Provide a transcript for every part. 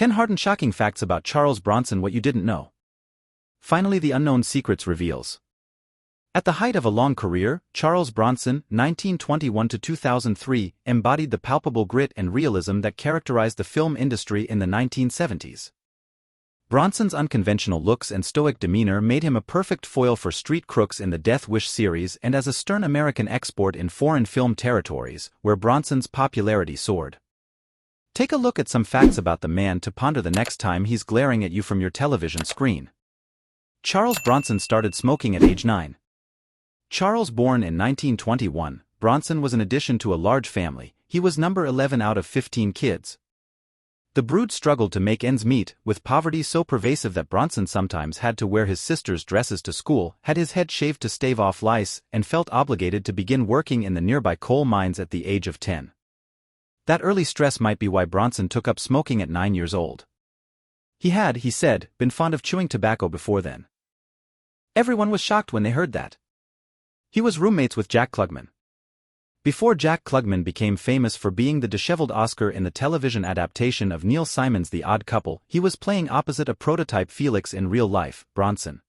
10 Hardened shocking facts about Charles Bronson. What you didn't know. Finally, the unknown secrets reveals. At the height of a long career, Charles Bronson, 1921 to 2003, embodied the palpable grit and realism that characterized the film industry in the 1970s. Bronson's unconventional looks and stoic demeanor made him a perfect foil for street crooks in the Death Wish series and as a stern American export in foreign film territories, where Bronson's popularity soared. Take a look at some facts about the man to ponder the next time he's glaring at you from your television screen. Charles Bronson started smoking at age 9. Charles, born in 1921, Bronson was an addition to a large family. He was number 11 out of 15 kids. The brood struggled to make ends meet, with poverty so pervasive that Bronson sometimes had to wear his sister's dresses to school, had his head shaved to stave off lice, and felt obligated to begin working in the nearby coal mines at the age of 10. That early stress might be why Bronson took up smoking at 9 years old. He had, he said, been fond of chewing tobacco before then. Everyone was shocked when they heard that. He was roommates with Jack Klugman. Before Jack Klugman became famous for being the disheveled Oscar in the television adaptation of Neil Simon's The Odd Couple, he was playing opposite a prototype Felix in real life, Bronson.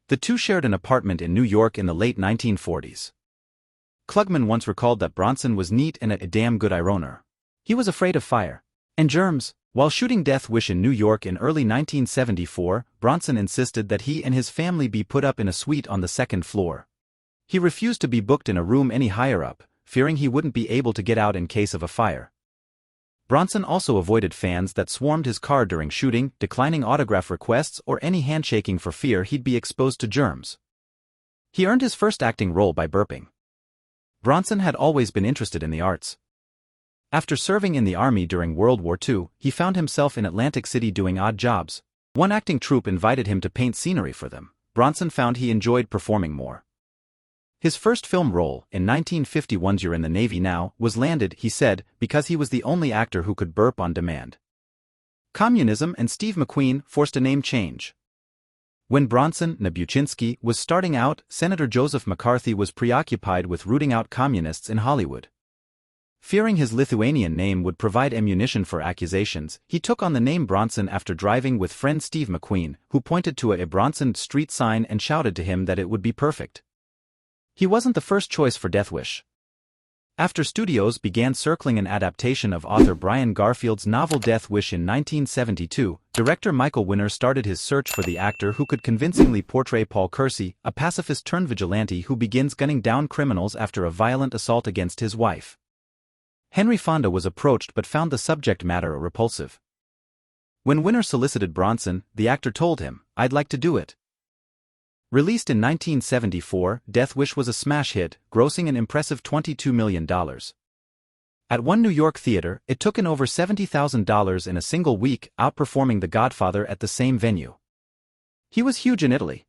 The two shared an apartment in New York in the late 1940s. Klugman once recalled that Bronson was neat and a damn good ironer. He was afraid of fire and germs. While shooting Death Wish in New York in early 1974, Bronson insisted that he and his family be put up in a suite on the second floor. He refused to be booked in a room any higher up, fearing he wouldn't be able to get out in case of a fire. Bronson also avoided fans that swarmed his car during shooting, declining autograph requests or any handshaking for fear he'd be exposed to germs. He earned his first acting role by burping. Bronson had always been interested in the arts. After serving in the Army during World War II, he found himself in Atlantic City doing odd jobs. One acting troupe invited him to paint scenery for them. Bronson found he enjoyed performing more. His first film role, in 1951's You're in the Navy Now, was landed, he said, because he was the only actor who could burp on demand. Communism and Steve McQueen forced a name change. When Bronson Nabuchinsky was starting out, Senator Joseph McCarthy was preoccupied with rooting out communists in Hollywood. Fearing his Lithuanian name would provide ammunition for accusations, he took on the name Bronson after driving with friend Steve McQueen, who pointed to a Bronson street sign and shouted to him that it would be perfect. He wasn't the first choice for Death Wish. After studios began circling an adaptation of author Brian Garfield's novel Death Wish in 1972, director Michael Winner started his search for the actor who could convincingly portray Paul Kersey, a pacifist-turned-vigilante who begins gunning down criminals after a violent assault against his wife. Henry Fonda was approached but found the subject matter repulsive. When Winner solicited Bronson, the actor told him, "I'd like to do it." Released in 1974, Death Wish was a smash hit, grossing an impressive $22 million. At one New York theater, it took in over $70,000 in a single week, outperforming The Godfather at the same venue. He was huge in Italy.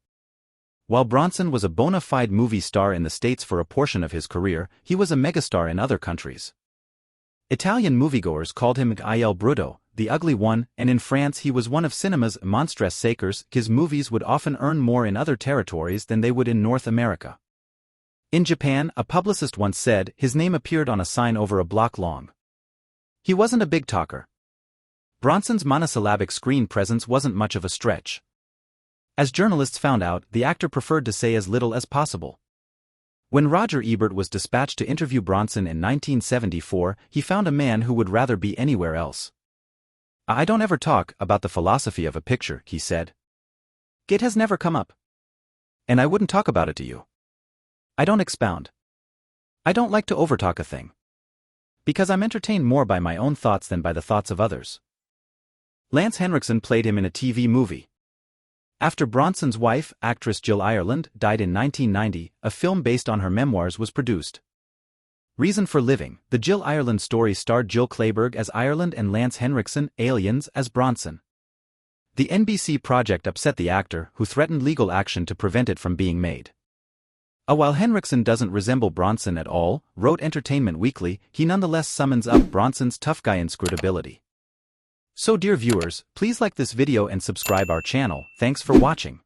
While Bronson was a bona fide movie star in the States for a portion of his career, he was a megastar in other countries. Italian moviegoers called him Il Brutto, the ugly one, and in France he was one of cinema's monstres sacres. His movies would often earn more in other territories than they would in North America. In Japan, a publicist once said, his name appeared on a sign over a block long. He wasn't a big talker. Bronson's monosyllabic screen presence wasn't much of a stretch. As journalists found out, the actor preferred to say as little as possible. When Roger Ebert was dispatched to interview Bronson in 1974, he found a man who would rather be anywhere else. "I don't ever talk about the philosophy of a picture," he said. "It has never come up. And I wouldn't talk about it to you. I don't expound. I don't like to overtalk a thing. Because I'm entertained more by my own thoughts than by the thoughts of others." Lance Henriksen played him in a TV movie. After Bronson's wife, actress Jill Ireland, died in 1990, a film based on her memoirs was produced. Reason for Living, the Jill Ireland story starred Jill Clayburgh as Ireland and Lance Henriksen, aliens, as Bronson. The NBC project upset the actor, who threatened legal action to prevent it from being made. While Henriksen doesn't resemble Bronson at all, wrote Entertainment Weekly, he nonetheless summons up Bronson's tough guy inscrutability. So dear viewers, please like this video and subscribe our channel. Thanks for watching.